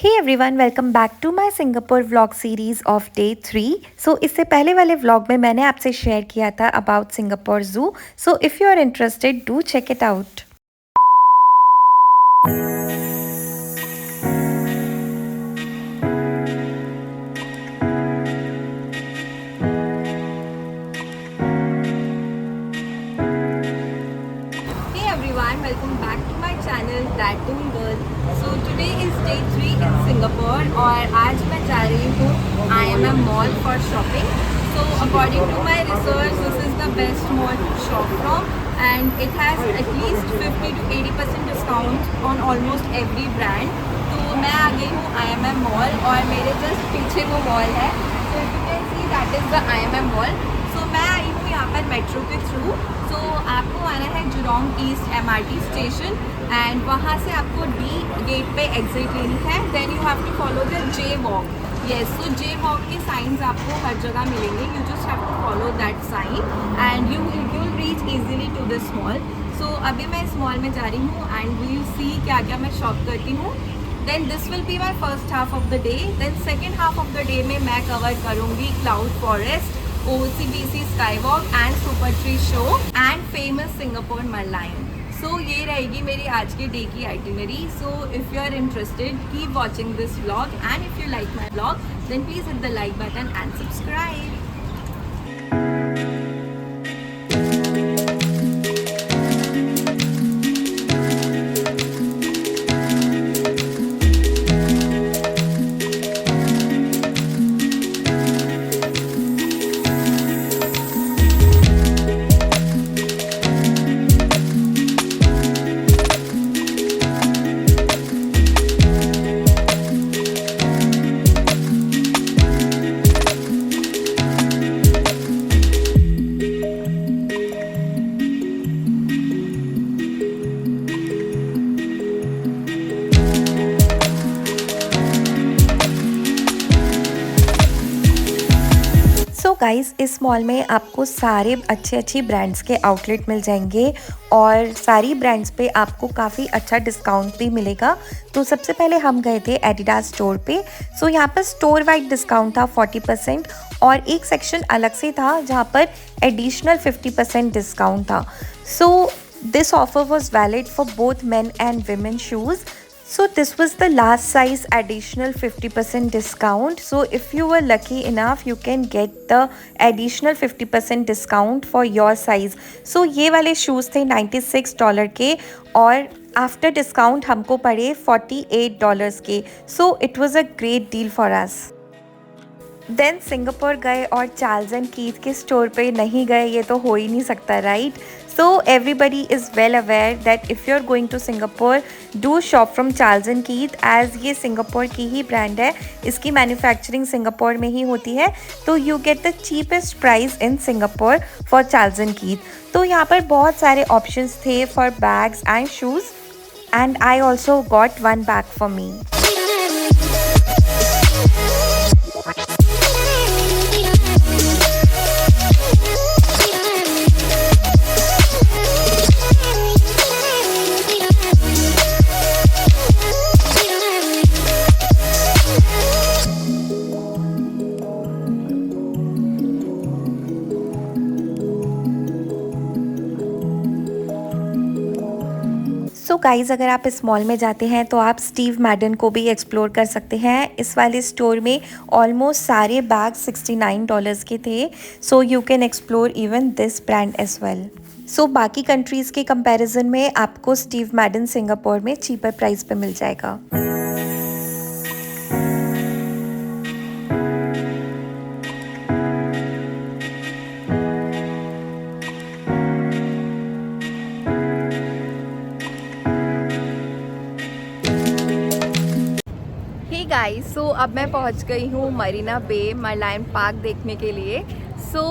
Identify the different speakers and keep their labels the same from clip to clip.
Speaker 1: Hey everyone, welcome back to my Singapore vlog series of day 3. So इससे पहले वाले vlog में मैंने आपसे शेयर किया था about Singapore Zoo. So if you are interested, do check it out. Hey everyone, welcome back to my channel That Doom Girl. So today is day 3 in Singapore और आज मैं जा रही हूँ IMM Mall for shopping. So according to my research, this is the best mall to shop from and it has at least 50 to 80% discount on almost every brand. तो मैं आ गई हूँ IMM Mall और मेरे जस्ट पीछे वो mall है. So if you can see that is the IMM Mall. So मैं आई हूँ यहाँ पर मेट्रो के थ्रू. So आपको आना है Jurong east MRT station and वहाँ से आपको डी गेट पे एग्जिट लेनी है. Then you have to follow the J walk. Yes, so J walk के साइंस आपको हर जगह मिलेंगे. You just have to follow that sign and you will reach easily to this mall. So अभी मैं इस मॉल में जा रही हूँ एंड विल यू सी क्या क्या मैं शॉप करती हूँ. Then this will be my first half of the day. Then second half of the day में मैं कवर करूँगी cloud forest, OCBC Skywalk and Super Tree Show and famous Singapore Merlion. So ये रहेगी मेरी आज के डे की itinerary. So if you are interested, keep watching this vlog and if you like my vlog, then please hit the like button and subscribe. So guys, इस mall में आपको सारे अच्छे ब्रांड्स के आउटलेट मिल जाएंगे और सारी ब्रांड्स पे आपको काफ़ी अच्छा डिस्काउंट भी मिलेगा. तो सबसे पहले हम गए थे एडिडास स्टोर पे. सो यहाँ पर स्टोर वाइड डिस्काउंट था 40% और एक सेक्शन अलग से था जहाँ पर एडिशनल 50% डिस्काउंट था. So this offer was valid for both men and women shoes. So this was the last size additional 50% discount. So if you were lucky enough, you can get the additional 50% discount for your size. So ये वाले shoes थे $96 के और after discount हमको पड़े $48 के. So it was a great deal for us. Then Singapore गए और चार्ल्स एंड कीथ के स्टोर पे नहीं गए, ये तो हो ही नहीं सकता, right? So everybody is well aware that if you are going to Singapore, do shop from Charles and Keith as ये सिंगापुर की ही ब्रांड है. इसकी मैन्युफैक्चरिंग सिंगापुर में ही होती है. तो you get the cheapest price in Singapore for Charles and Keith. तो यहाँ पर बहुत सारे ऑप्शंस थे for bags and shoes and I also got one bag for me. So guys, अगर आप इस मॉल में जाते हैं तो आप स्टीव मैडन को भी एक्सप्लोर कर सकते हैं. इस वाले स्टोर में ऑलमोस्ट सारे बैग $69 के थे. So you can explore even this brand as well. So बाकी कंट्रीज़ के कंपैरिजन में आपको स्टीव मैडन सिंगापुर में चीपर प्राइस पे मिल जाएगा. गाइस, सो अब मैं पहुंच गई हूँ मरीना बे मरलायन पार्क देखने के लिए. सो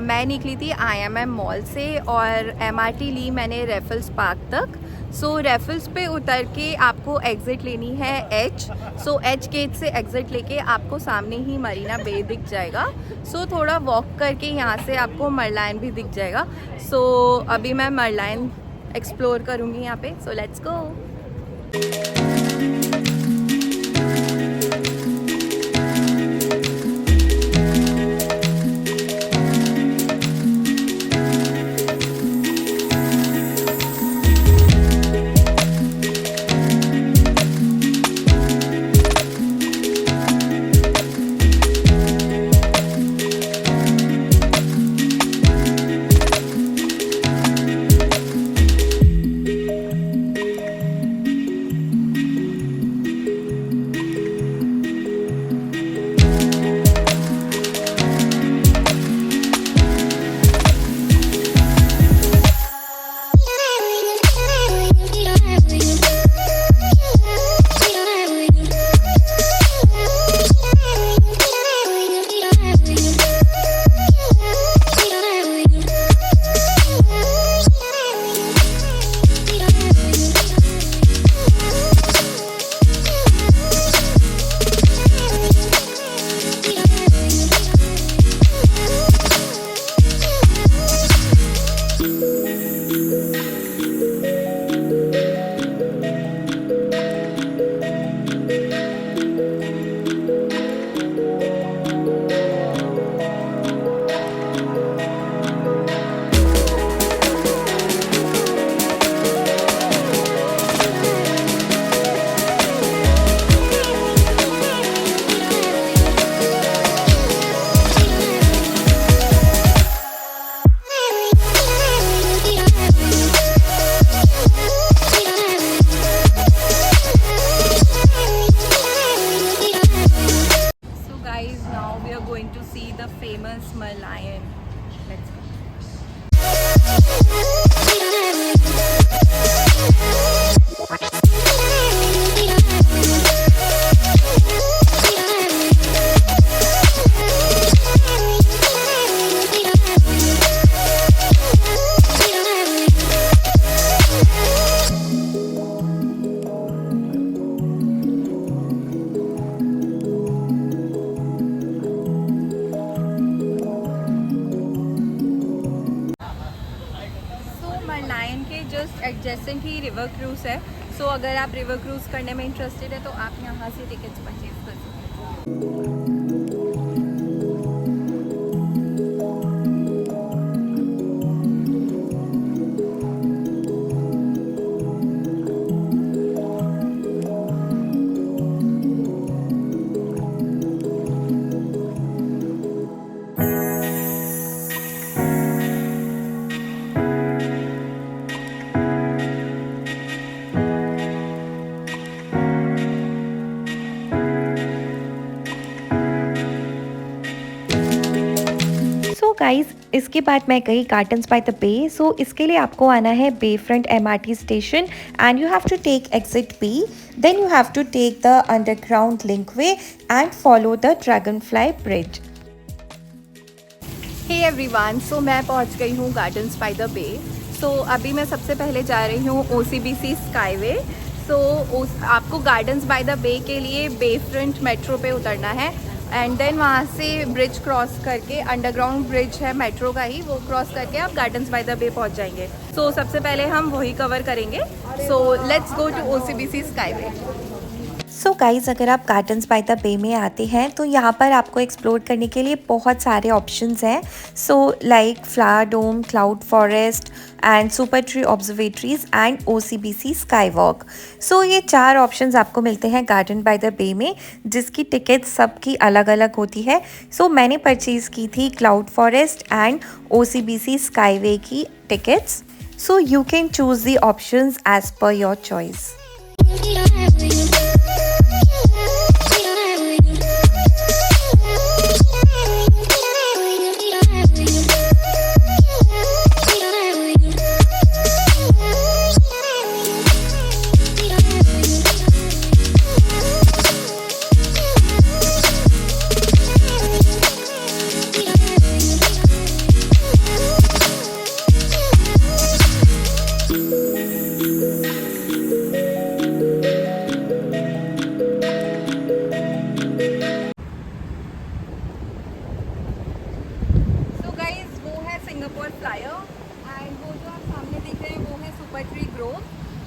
Speaker 1: मैं निकली थी IMM मॉल से और MRT ली मैंने रेफल्स पार्क तक. सो रेफल्स पे उतर के आपको एग्ज़िट लेनी है H. सो H गेट से एग्ज़िट लेके आपको सामने ही मरीना बे दिख जाएगा. सो थोड़ा वॉक करके यहाँ से आपको मरलायन भी दिख जाएगा. सो अभी मैं मरलायन एक्सप्लोर करूँगी यहाँ पे. सो let's go.
Speaker 2: Merlion. Let's go. मरलायन के जस्ट एडजेसेंट ही रिवर क्रूज़ है। सो अगर आप रिवर क्रूज़ करने में इंटरेस्टेड है तो आप यहाँ से टिकट्स परचेज कर सकते हैं।
Speaker 1: गाइस इसके बाद मैं गई gardens by the bay. So इसके लिए आपको आना है bay front MRT station and you have to take exit B, then you have to take the underground linkway and follow the dragonfly bridge.
Speaker 2: Hey everyone, so मैं पहुंच गई हूँ gardens by the bay. So अभी मैं सबसे पहले जा रही हूँ OCBC स्काईवे। सो आपको गार्डन्स बाय द बे के लिए बे फ्रंट मेट्रो पे उतरना है एंड देन वहाँ से ब्रिज क्रॉस करके, अंडरग्राउंड ब्रिज है मेट्रो का ही, वो क्रॉस करके आप गार्डन्स बाय द बे पहुँच जाएंगे। सो सबसे पहले हम वही कवर करेंगे। So let's go to OCBC Skyway.
Speaker 1: So guys अगर आप गार्डन्स बाय द बे में आते हैं तो यहाँ पर आपको एक्सप्लोर करने के लिए बहुत सारे ऑप्शंस हैं। So like flower dome, cloud forest and super tree observatories and OCBC sky walk. So ये 4 ऑप्शंस आपको मिलते हैं गार्डन बाय द बे में, जिसकी टिकट सबकी अलग अलग होती है। सो मैंने परचेज़ की थी cloud forest and OCBC skyway की tickets. So you can choose the options as per your choice.
Speaker 2: Singapore flyer and वो जो आप सामने देख रहे हैं वो है सुपर ट्री ग्रोव।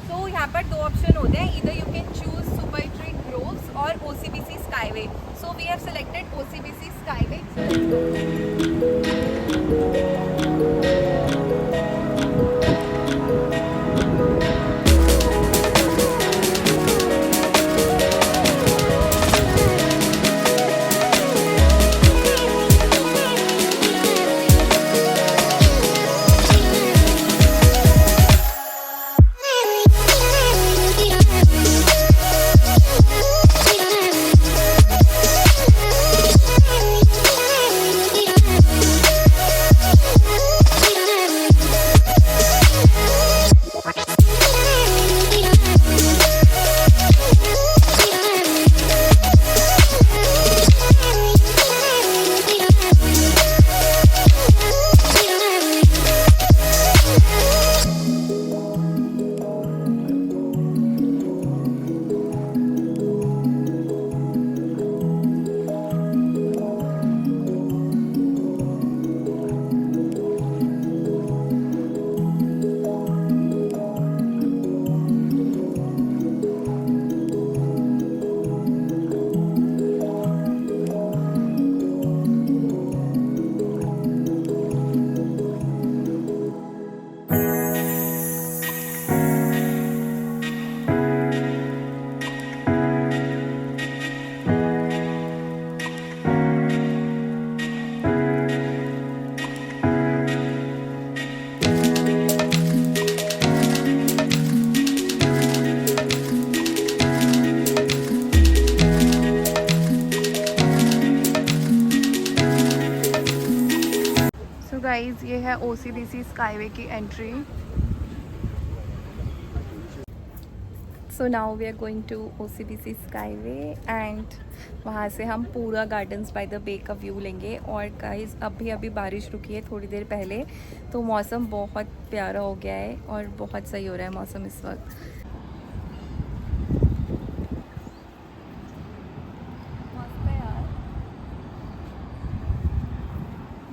Speaker 2: सो यहाँ पर 2 ऑप्शन होते हैं, इधर you can choose super tree groves और OCBC Skyway. So we have selected OCBC Skyway. Guys ये है OCBC स्काईवे की entry. So now we are going to OCBC Skyway and वहाँ से हम पूरा गार्डन्स बाय द बे का व्यू लेंगे। और गाइस अभी बारिश रुकी है थोड़ी देर पहले, तो मौसम बहुत प्यारा हो गया है और बहुत सही हो रहा है मौसम इस वक्त। मस्त है यार,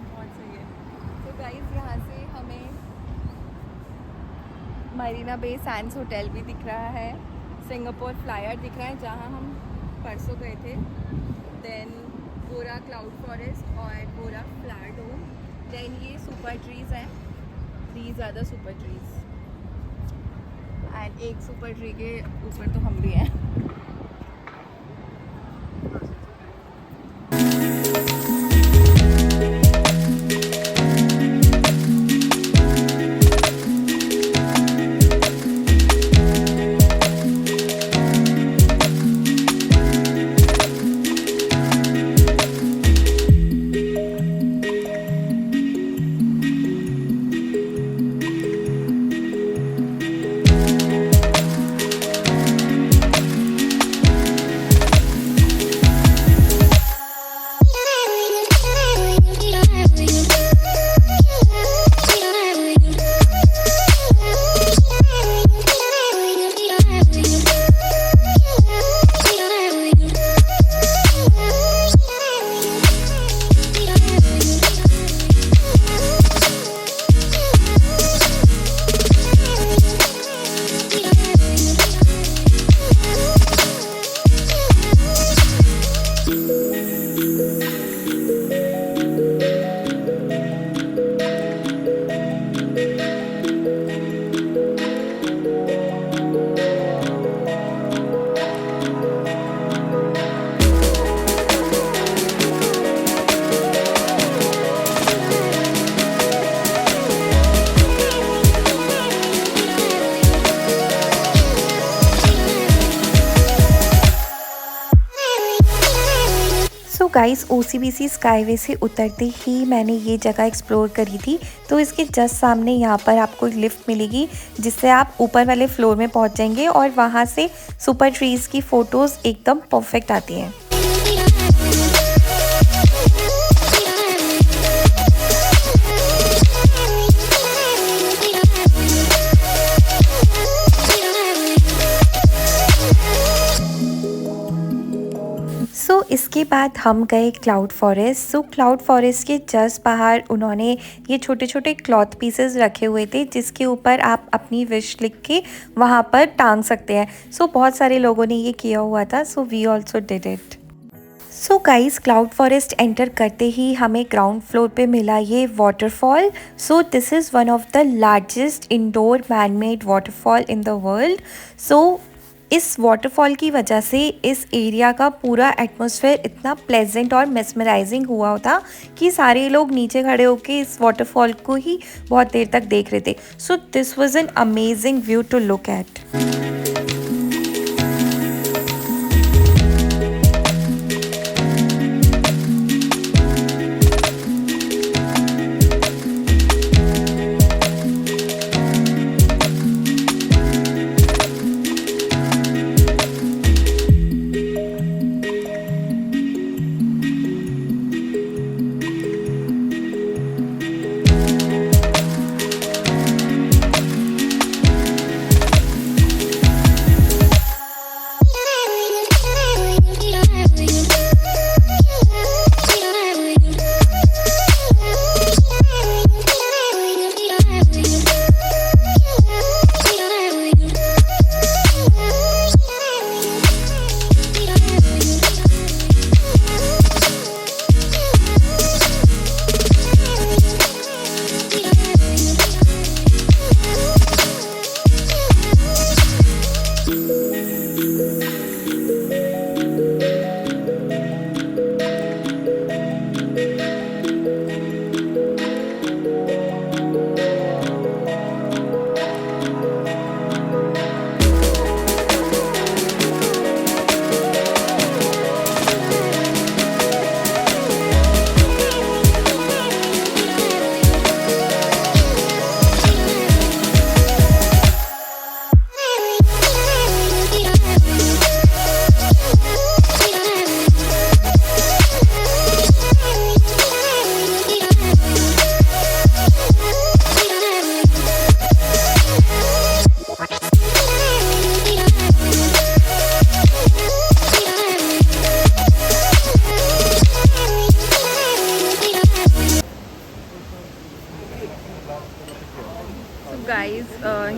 Speaker 2: बहुत सही है। तो गाइस यहाँ से हमें मरीना बे सैंड्स होटल भी दिख रहा है, सिंगापुर फ्लायर दिख रहा है जहाँ हम परसों गए थे, देन गोरा क्लाउड फॉरेस्ट और गोरा फ्लावर डोम, देन ये सुपर ट्रीज हैं, these are the super trees and एक सुपर ट्री के ऊपर तो हम भी हैं।
Speaker 1: सो गाइस OCBC स्काईवे से उतरते ही मैंने ये जगह एक्सप्लोर करी थी। तो इसके जस्ट सामने यहाँ पर आपको लिफ्ट मिलेगी जिससे आप ऊपर वाले फ्लोर में पहुँच जाएंगे और वहाँ से सुपर ट्रीज़ की फ़ोटोज़ एकदम परफेक्ट आती हैं। इसके बाद हम गए cloud forest. So cloud forest के जस्ट बाहर उन्होंने ये छोटे छोटे क्लॉथ पीसेस रखे हुए थे जिसके ऊपर आप अपनी विश लिख के वहाँ पर टांग सकते हैं। सो बहुत सारे लोगों ने ये किया हुआ था, so we also did it. So guys cloud forest enter करते ही हमें ग्राउंड फ्लोर पे मिला ये waterfall. So this is one of the largest indoor man made waterfall in the world. So इस वाटरफॉल की वजह से इस एरिया का पूरा एटमॉस्फेयर इतना प्लेजेंट और मेस्मराइजिंग हुआ था कि सारे लोग नीचे खड़े होकर इस वाटरफॉल को ही बहुत देर तक देख रहे थे। So this was an amazing view to look at.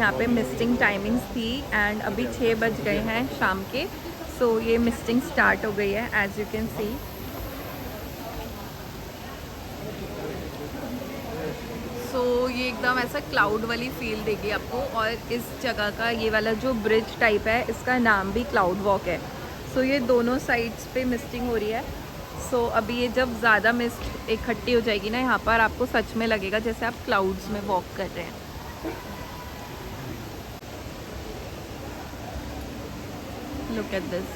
Speaker 2: यहाँ पे मिस्टिंग टाइमिंग्स थी एंड अभी 6 बज गए हैं शाम के। सो ये मिस्टिंग स्टार्ट हो गई है एज यू कैन सी। सो ये एकदम ऐसा क्लाउड वाली फील देगी आपको। और इस जगह का ये वाला जो ब्रिज टाइप है इसका नाम भी क्लाउड वॉक है। सो ये दोनों साइड्स पे मिस्टिंग हो रही है। सो अभी ये जब ज़्यादा मिस्ट इकट्ठी हो जाएगी ना यहाँ पर, आपको सच में लगेगा जैसे आप क्लाउड्स में वॉक कर रहे हैं। Look at this.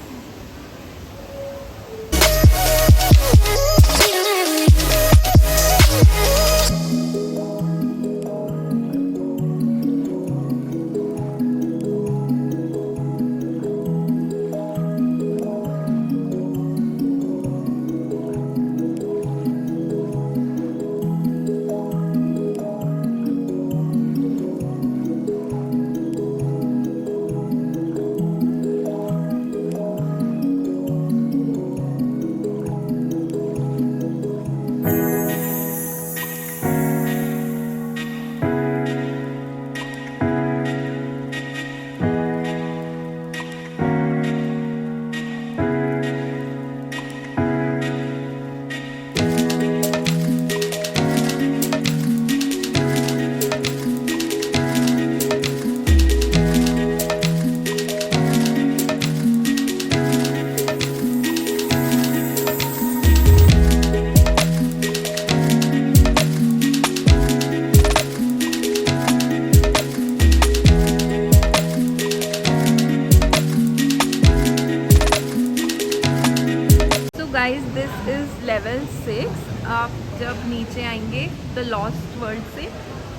Speaker 2: Guys this is level 6। आप जब नीचे आएंगे द लॉस्ट वर्ल्ड से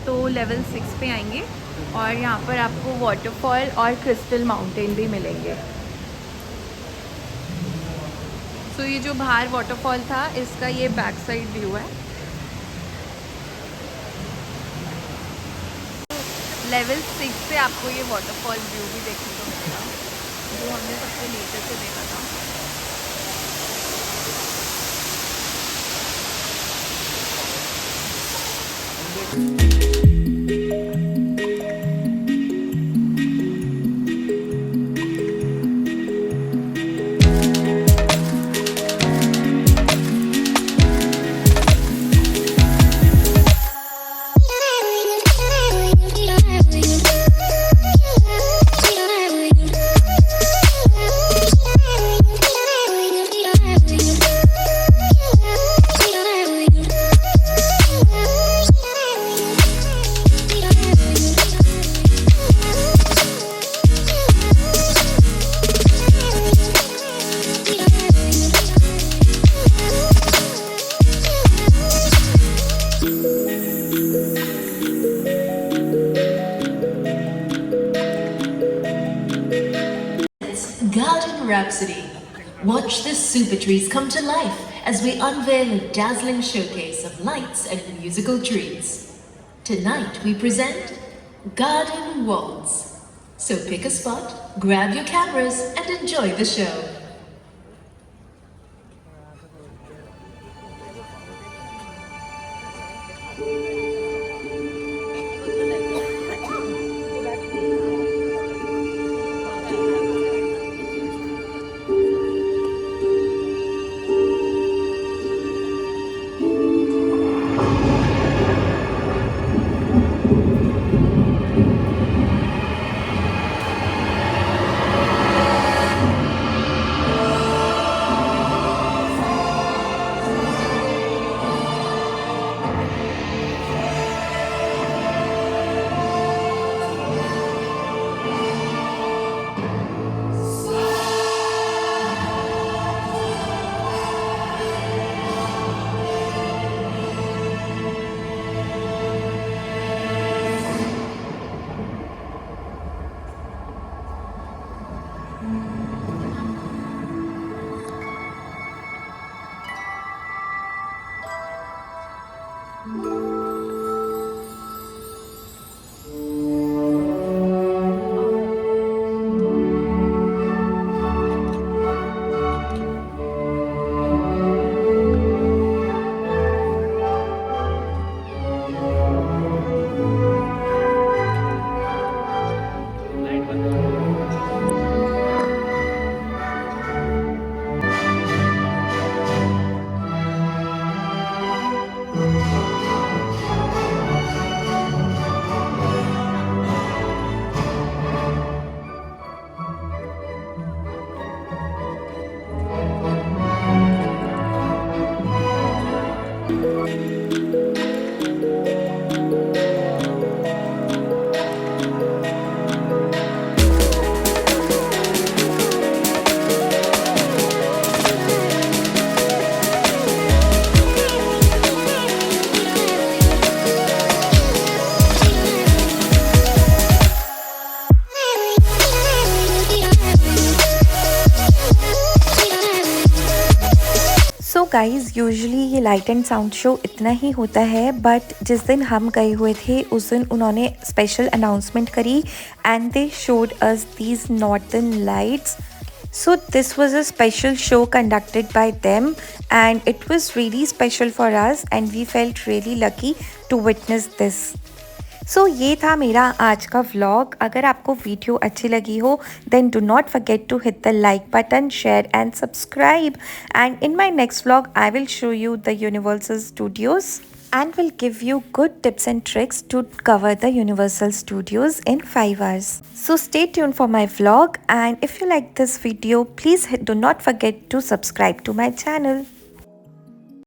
Speaker 2: तो लेवल 6 पे आएंगे और यहाँ पर आपको वाटरफॉल और क्रिस्टल माउंटेन भी मिलेंगे। सो ये जो बाहर वाटरफॉल था इसका ये बैक साइड व्यू है। लेवल 6 से आपको ये वाटरफॉल व्यू भी देखने को मिलेगा जो हमने सबसे नीचे से देखा था।
Speaker 3: Garden Rhapsody. Watch the super trees come to life as we unveil a dazzling showcase of lights and musical trees. Tonight we present Garden Waltz. So pick a spot, grab your cameras and enjoy the show.
Speaker 1: So guys usually ये light and sound show इतना ही होता है, but जिस दिन हम गए हुए थे उस दिन उन्होंने स्पेशल अनाउंसमेंट करी and they showed us these northern lights. So this was a special show conducted by them and it was really special for us and we felt really lucky to witness this. सो ये था मेरा आज का vlog. अगर आपको video अच्छी लगी हो then do not forget to hit the like button, share and subscribe. And in my next vlog I will show you the universal studios and will give you good tips and tricks to cover the Universal Studios in 5 hours. So stay tuned for my vlog, and if you like this video, please do not forget to subscribe to my channel.